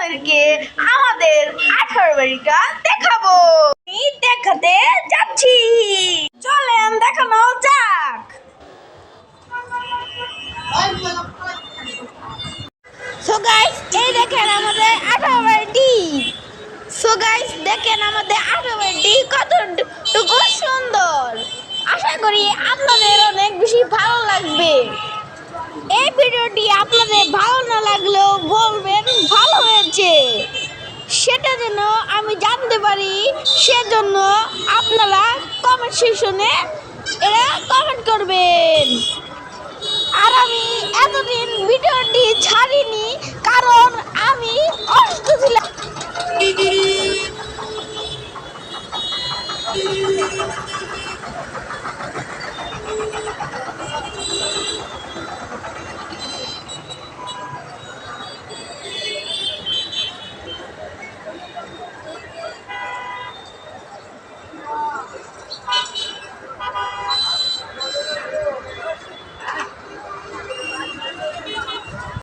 আপনাদেরকে আমাদের 18 বাড়িটা দেখাবো। আমি দেখাতে যাচ্ছি, চলেন দেখানো যাক। সো গাইস, এই দেখেন আমাদের 18 বাড়িটি। সো গাইস, দেখেন আমাদের 18 বাড়িটি কতটুকু সুন্দর। আশা করি আপনাদের অনেক বেশি ভালো লাগবে। এই ভিডিওটি আপনাদের ভালো না লাগলেও বলবেন ভালো হয়েছে, সেটা যেন আমি জানতে পারি। সেজন্য আপনারা কমেন্ট সেকশনে এরা কমেন্ট করবেন। আর আমি এতদিন ভিডিওটি ছাড়িনি, কারণ